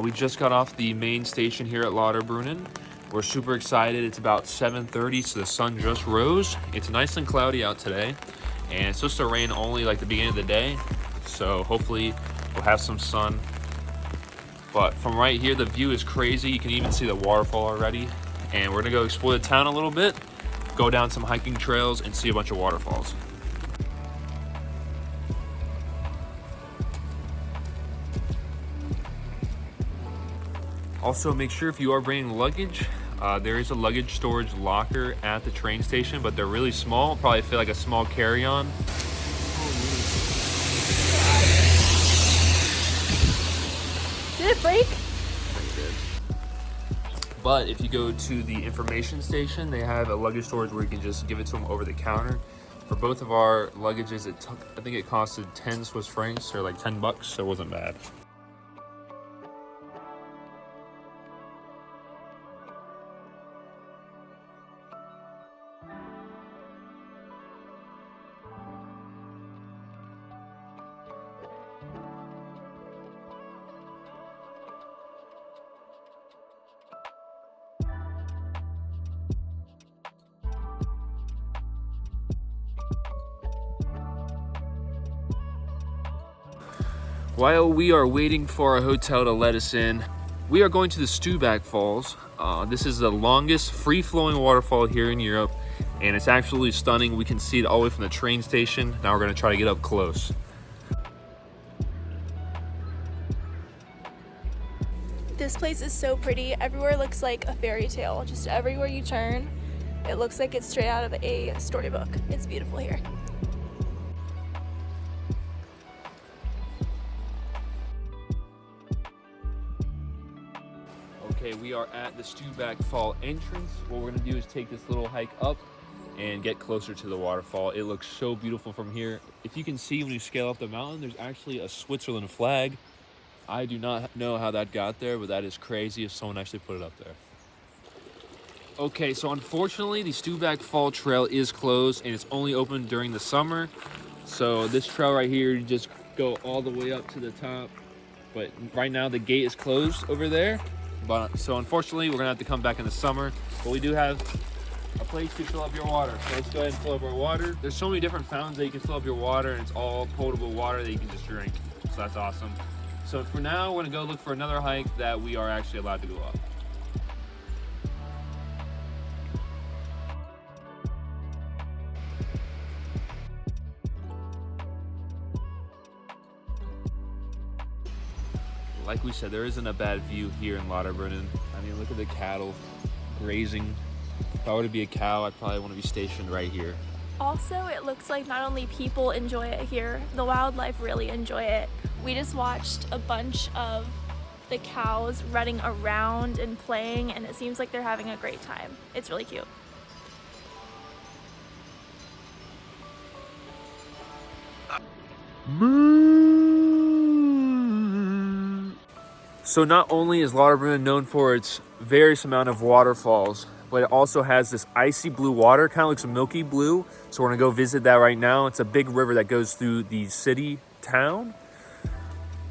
we just got off the main station here at Lauterbrunnen. We're super excited. It's about 7:30, so the sun just rose. It's nice and cloudy out today, and it's supposed to rain only like the beginning of the day, so hopefully we'll have some sun. But from right here, the view is crazy. You can even see the waterfall already. And we're gonna go explore the town a little bit, go down some hiking trails, and see a bunch of waterfalls. Also, make sure if you are bringing luggage, there is a luggage storage locker at the train station, but they're really small, probably fit like a small carry-on. Did it break? It did. But if you go to the information station, they have a luggage storage where you can just give it to them over the counter. For both of our luggages, I think it costed 10 Swiss francs, or like 10 bucks, so it wasn't bad. While we are waiting for our hotel to let us in, we are going to the Stubach Falls. This is the longest free-flowing waterfall here in Europe, and it's absolutely stunning. We can see it all the way from the train station. Now we're going to try to get up close. This place is so pretty. Everywhere looks like a fairy tale. Just everywhere you turn, it looks like it's straight out of a storybook. It's beautiful here. Okay, we are at the Stubach Fall entrance. What we're gonna do is take this little hike up and get closer to the waterfall. It looks so beautiful from here. If you can see when you scale up the mountain, there's actually a Switzerland flag. I do not know how that got there, but that is crazy if someone actually put it up there. Okay, so unfortunately, the Stubach Fall Trail is closed and it's only open during the summer. So this trail right here, you just go all the way up to the top. But right now the gate is closed over there. So unfortunately, we're gonna have to come back in the summer, but we do have a place to fill up your water. So let's go ahead and fill up our water. There's so many different fountains that you can fill up your water, and it's all potable water that you can just drink. So that's awesome. So for now, we're gonna go look for another hike that we are actually allowed to go up. Like we said, there isn't a bad view here in Lauterbrunnen. I mean, look at the cattle grazing. If I were to be a cow, I'd probably want to be stationed right here. Also, it looks like not only people enjoy it here, the wildlife really enjoy it. We just watched a bunch of the cows running around and playing, and it seems like they're having a great time. It's really cute. So not only is Lauterbrunnen known for its various amount of waterfalls, but it also has this icy blue water, kind of looks milky blue. So we're gonna go visit that right now. It's a big river that goes through the city town.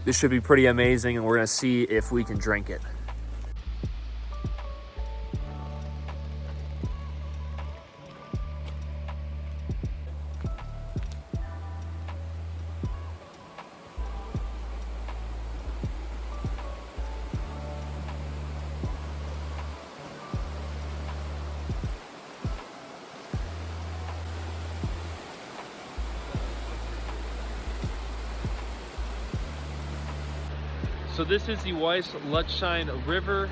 This should be pretty amazing, and we're gonna see if we can drink it. So this is the Weiss-Lutzschein River.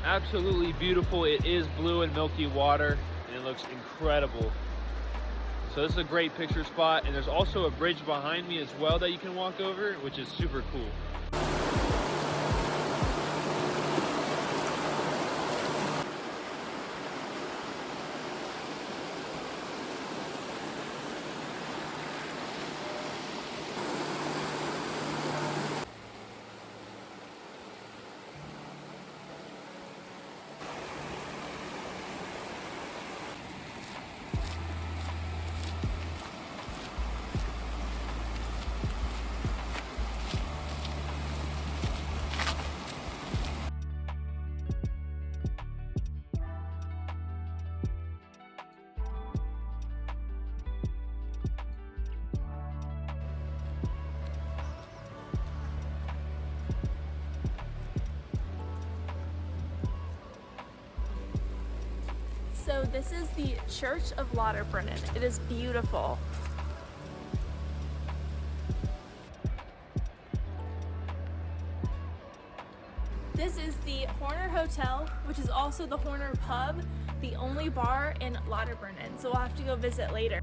Absolutely beautiful. It is blue and milky water, and it looks incredible. So this is a great picture spot, and there's also a bridge behind me as well that you can walk over, which is super cool. So this is the Church of Lauterbrunnen. It is beautiful. This is the Horner Hotel, which is also the Horner Pub, the only bar in Lauterbrunnen. So we'll have to go visit later.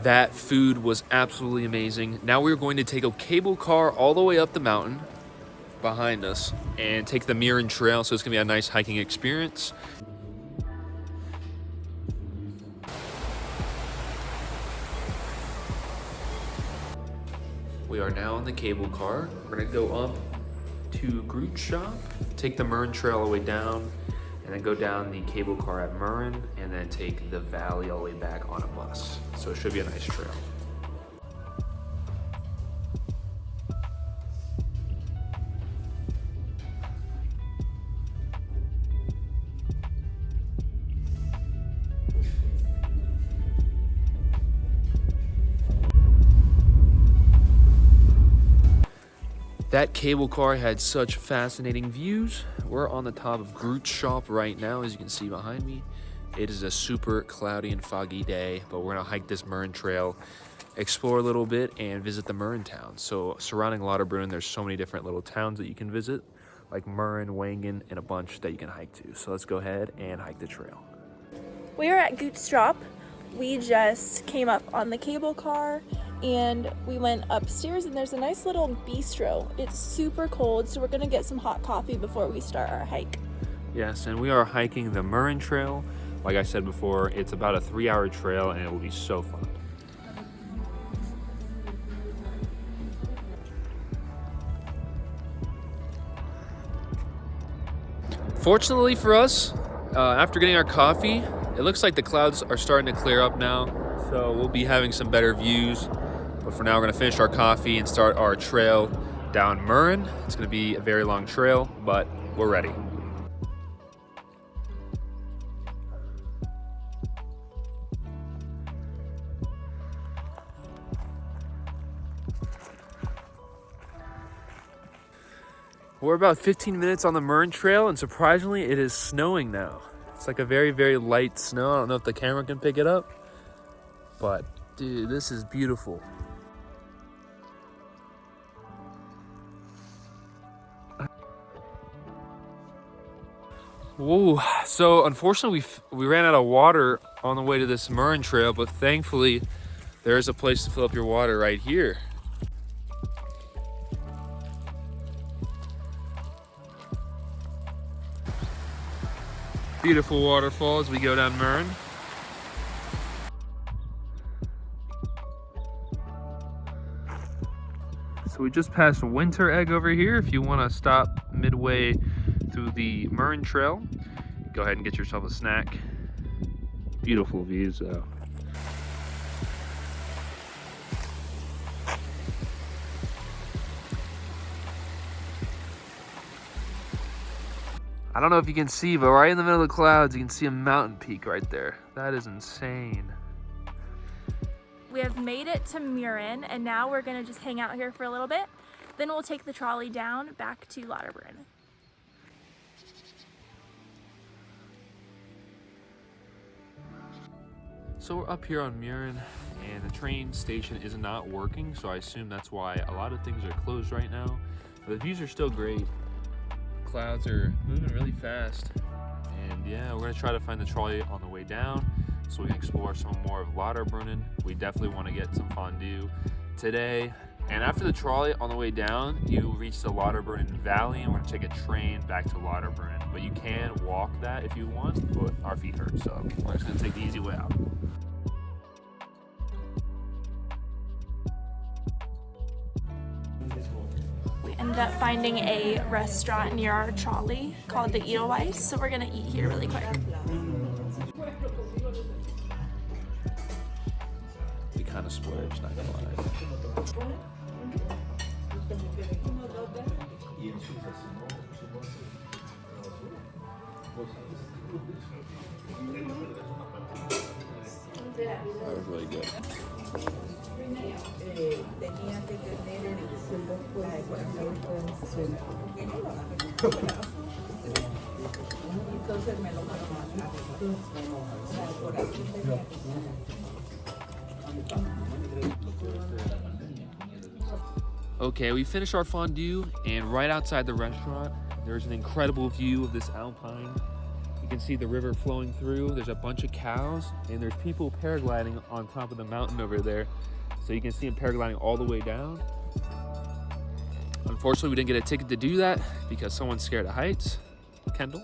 That food was absolutely amazing. Now we're going to take a cable car all the way up the mountain behind us and take the Murren Trail, so it's gonna be a nice hiking experience. We are now in the cable car. We're gonna go up to Groot Shop, take the Murren Trail all the way down, and then go down the cable car at Murren, and then take the valley all the way back on a bus. So it should be a nice trail. That cable car had such fascinating views. We're on the top of Groot Shop right now, as you can see behind me. It is a super cloudy and foggy day, but we're gonna hike this Murren Trail, explore a little bit, and visit the Murren town. So surrounding Lauterbrunnen, there's so many different little towns that you can visit, like Murren, Wangen, and a bunch that you can hike to. So let's go ahead and hike the trail. We are at Groot Shop. We just came up on the cable car and we went upstairs, and there's a nice little bistro. It's super cold, so we're gonna get some hot coffee before we start our hike. Yes, and we are hiking the Murren Trail. Like I said before, it's about a 3-hour trail, and it will be so fun. Fortunately for us, after getting our coffee, it looks like the clouds are starting to clear up now, so we'll be having some better views. But for now, we're gonna finish our coffee and start our trail down Murren. It's gonna be a very long trail, but we're ready. We're about 15 minutes on the Murren Trail, and surprisingly, it is snowing now. It's like a very, very light snow. I don't know if the camera can pick it up, but dude, this is beautiful. Whoa, so unfortunately we ran out of water on the way to this Murren Trail, but thankfully there is a place to fill up your water right here. Beautiful waterfall as we go down Murren. So we just passed Winter Egg over here. If you want to stop midway through the Murren Trail, go ahead and get yourself a snack. Beautiful views though. I don't know if you can see, but right in the middle of the clouds, you can see a mountain peak right there. That is insane. We have made it to Murren, and now we're gonna just hang out here for a little bit. Then we'll take the trolley down back to Lauterbrunnen. So we're up here on Murren, and the train station is not working, so I assume that's why a lot of things are closed right now. But the views are still great. Clouds are moving really fast, and yeah, we're gonna try to find the trolley on the way down so we can explore some more of Lauterbrunnen. We definitely want to get some fondue today. And after the trolley on the way down, you reach the Lauterbrunnen Valley, and we're gonna take a train back to Lauterbrunnen. But you can walk that if you want, but our feet hurt, so we're just gonna take the easy way out. We ended up finding a restaurant near our trolley called the Edelweiss, so we're gonna eat here really quick. We kind of splurged, not gonna lie. That was really good. Okay, we finished our fondue, and right outside the restaurant, there's an incredible view of this alpine. You can see the river flowing through. There's a bunch of cows, and there's people paragliding on top of the mountain over there. So you can see them paragliding all the way down. Unfortunately, we didn't get a ticket to do that because someone's scared of heights. Kendall.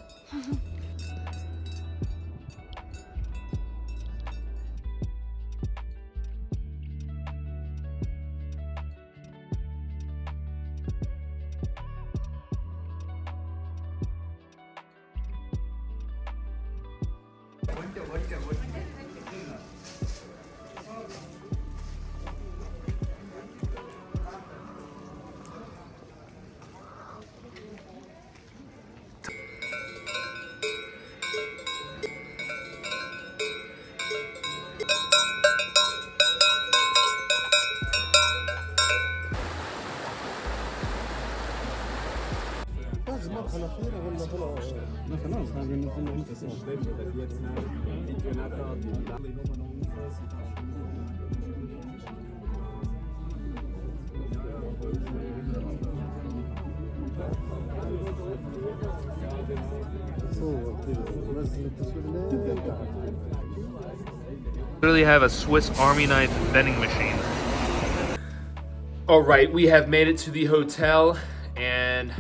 Literally have a Swiss Army knife vending machine. All right, we have made it to the hotel, and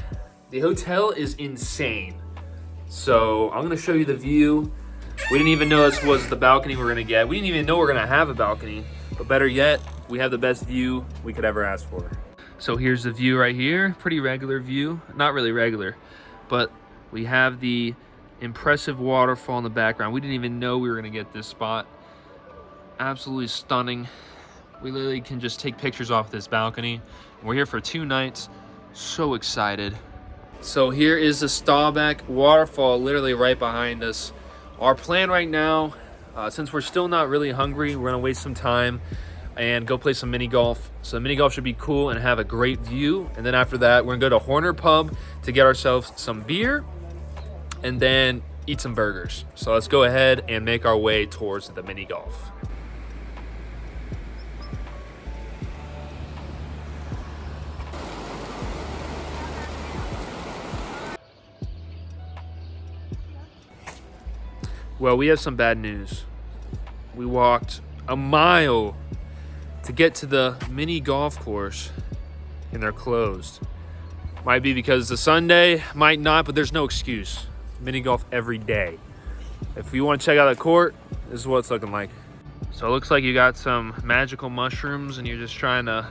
the hotel is insane. So I'm gonna show you the view. We didn't even know this was the balcony we're gonna get. We didn't even know we're gonna have a balcony, but better yet, we have the best view we could ever ask for. So here's the view right here, pretty regular view. Not really regular, but we have the impressive waterfall in the background. We didn't even know we were gonna get this spot. Absolutely stunning. We literally can just take pictures off this balcony. We're here for 2 nights. So excited. So here is the Staubach waterfall, literally right behind us. Our plan right now, since we're still not really hungry, we're gonna waste some time and go play some mini golf. So mini golf should be cool and have a great view. And then after that, we're gonna go to Horner Pub to get ourselves some beer and then eat some burgers. So let's go ahead and make our way towards the mini golf. Well, we have some bad news. We walked a mile to get to the mini golf course and they're closed. Might be because it's a Sunday, might not, but there's no excuse. Mini golf every day. If you want to check out the court, this is what it's looking like. So it looks like you got some magical mushrooms and you're just trying to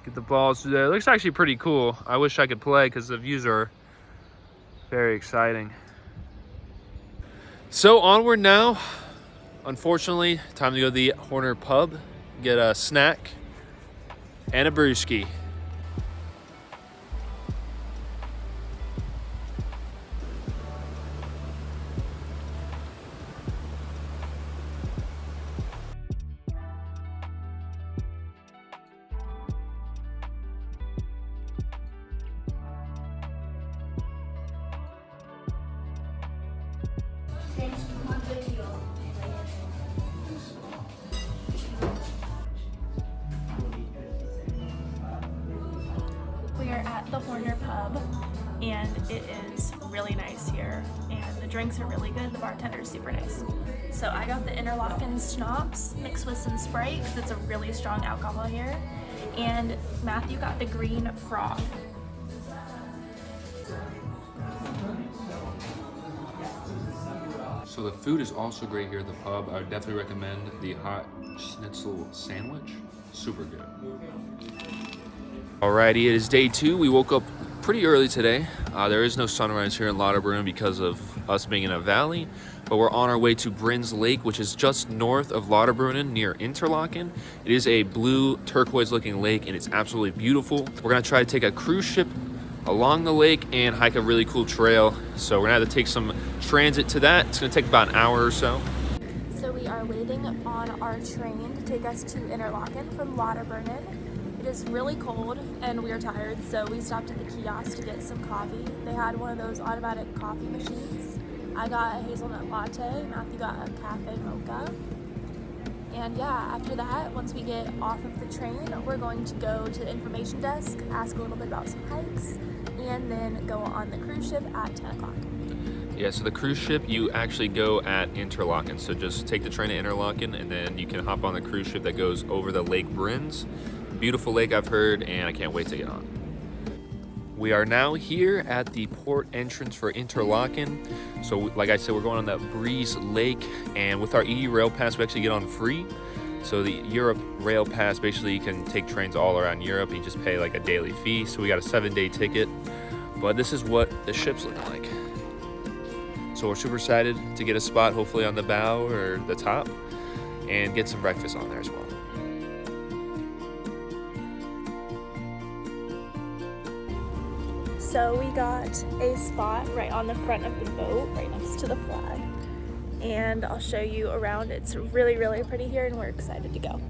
get the balls through there. It looks actually pretty cool. I wish I could play because the views are very exciting. So onward now. Unfortunately, time to go to the Horner Pub, get a snack and a brewski. We are at the Horner Pub, and it is really nice here, and the drinks are really good. The bartender is super nice. So I got the Interlaken schnapps mixed with some Sprite because it's a really strong alcohol here, and Matthew got the green froth. So the food is also great here at the pub. I would definitely recommend the hot schnitzel sandwich. Super good. Alrighty, it is day 2. We woke up pretty early today. There is no sunrise here in Lauterbrunnen because of us being in a valley, but we're on our way to Brienz Lake, which is just north of Lauterbrunnen near Interlaken. It is a blue turquoise looking lake and it's absolutely beautiful. We're gonna try to take a cruise ship along the lake and hike a really cool trail. So we're gonna have to take some transit to that. It's gonna take about an hour or so. So we are waiting on our train to take us to Interlaken from Lauterbrunnen. It is really cold and we are tired, so we stopped at the kiosk to get some coffee. They had one of those automatic coffee machines. I got a hazelnut latte, Matthew got a cafe mocha. And yeah, after that, once we get off of the train, we're going to go to the information desk, ask a little bit about some hikes, and then go on the cruise ship at 10 o'clock. Yeah, so the cruise ship, you actually go at Interlaken. So just take the train to Interlaken and then you can hop on the cruise ship that goes over the Lake Brienz. Beautiful lake, I've heard, and I can't wait to get on. We are now here at the port entrance for Interlaken. So like I said, we're going on the Brienz Lake, and with our EU Rail Pass, we actually get on free. So the Europe Rail Pass, basically you can take trains all around Europe. You just pay like a daily fee. So we got a 7-day ticket, but this is what the ship's looking like. So we're super excited to get a spot, hopefully on the bow or the top, and get some breakfast on there as well. So we got a spot right on the front of the boat, right next to the flag. And I'll show you around. It's really, really pretty here and we're excited to go.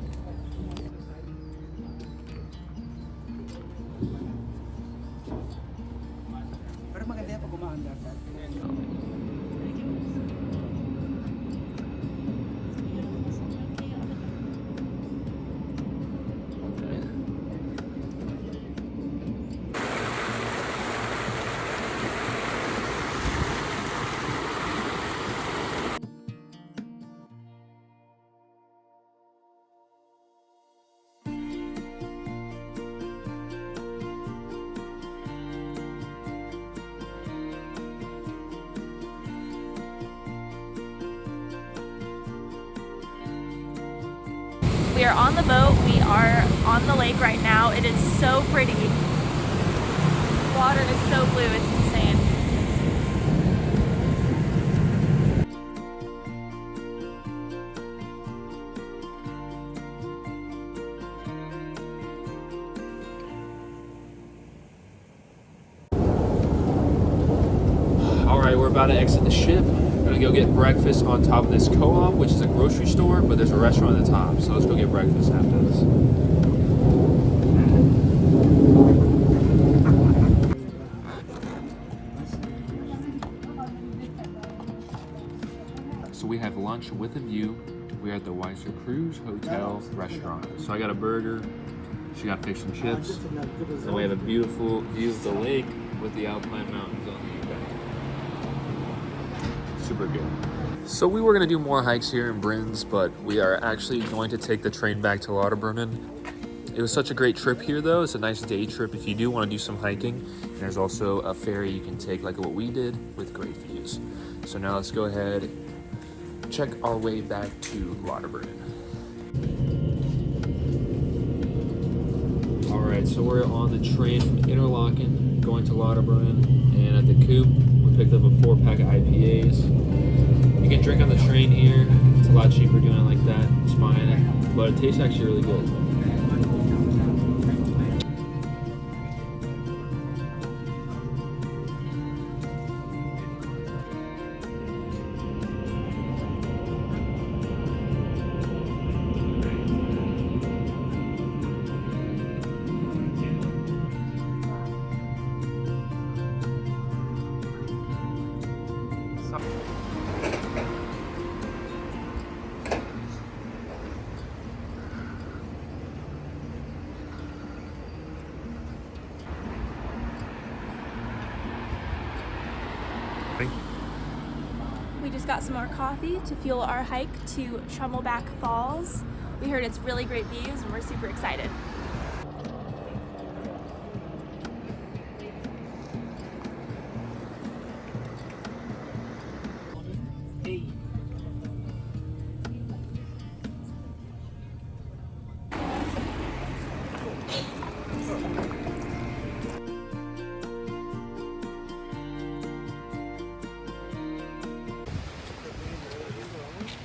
We are on the boat. We are on the lake right now. It is so pretty. Water is so blue, it's insane. All right, we're about to exit the ship. We're gonna go get breakfast on top of this co-op, which is a grocery store, but there's a restaurant at the top. So let's go get breakfast after this. So we have lunch with a view. We're at the Weiser Cruise Hotel Restaurant. So I got a burger. She got fish and chips. And we have a beautiful view of the lake with the Alpine Mountains on the back. Super good. So we were going to do more hikes here in Brienz, but we are actually going to take the train back to Lauterbrunnen. It was such a great trip here though. It's a nice day trip if you do want to do some hiking. And there's also a ferry you can take like what we did with great views. So now let's go ahead, check our way back to Lauterbrunnen. All right, so we're on the train from Interlaken going to Lauterbrunnen, and at the coop, we picked up a 4-pack of IPAs. You can drink on the train here. It's a lot cheaper doing it like that. It's fine, but it tastes actually really good. We just got some more coffee to fuel our hike to Schummelbach Falls. We heard it's really great views and we're super excited.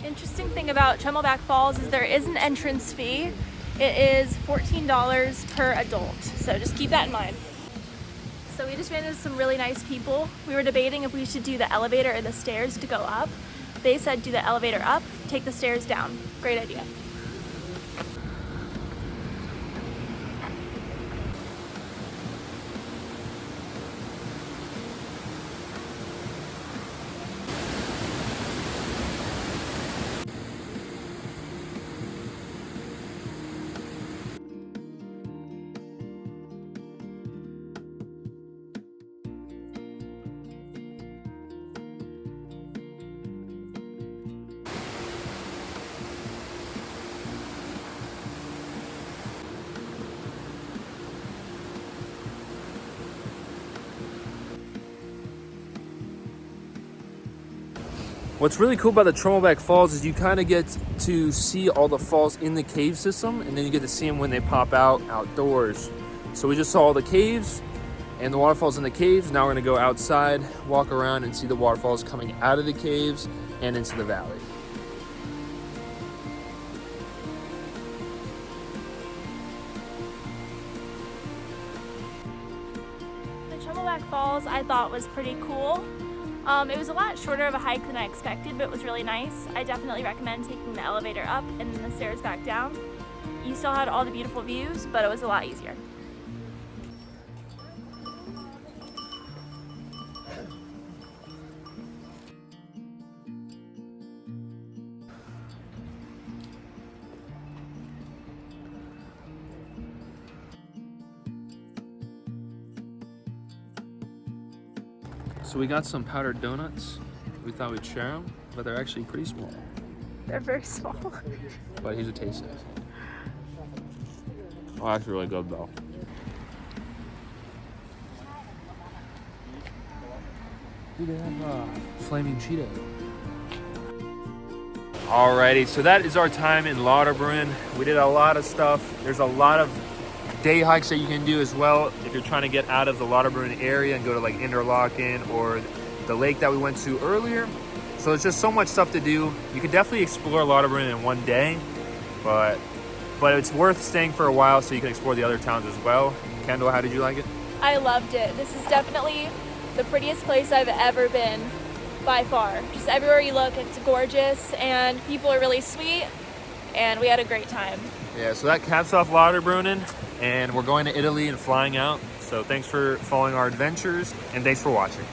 Interesting thing about Schummelbach Falls is there is an entrance fee. It is $14 per adult, so just keep that in mind. So we just ran into some really nice people. We were debating if we should do the elevator or the stairs to go up. They said do the elevator up, take the stairs down. Great idea. What's really cool about the Trommelback Falls is you kind of get to see all the falls in the cave system, and then you get to see them when they pop out outdoors. So we just saw all the caves and the waterfalls in the caves. Now we're gonna go outside, walk around, and see the waterfalls coming out of the caves and into the valley. The Trommelback Falls I thought was pretty cool. It was a lot shorter of a hike than I expected, but it was really nice. I definitely recommend taking the elevator up and then the stairs back down. You still had all the beautiful views, but it was a lot easier. So we got some powdered donuts. We thought we'd share them, but they're actually pretty small. They're very small. But here's a taste test. Oh, that's really good though. Dude, they have flaming Cheeto. Alrighty, so that is our time in Lauterbrunnen. We did a lot of stuff. There's a lot of day hikes that you can do as well if you're trying to get out of the Lauterbrunnen area and go to like Interlaken or the lake that we went to earlier. So there's just so much stuff to do. You could definitely explore Lauterbrunnen in one day, but it's worth staying for a while so you can explore the other towns as well. Kendall, how did you like it? I loved it. This is definitely the prettiest place I've ever been by far. Just everywhere you look, it's gorgeous and people are really sweet and we had a great time. Yeah, so that caps off Lauterbrunnen and we're going to Italy and flying out. So thanks for following our adventures and thanks for watching.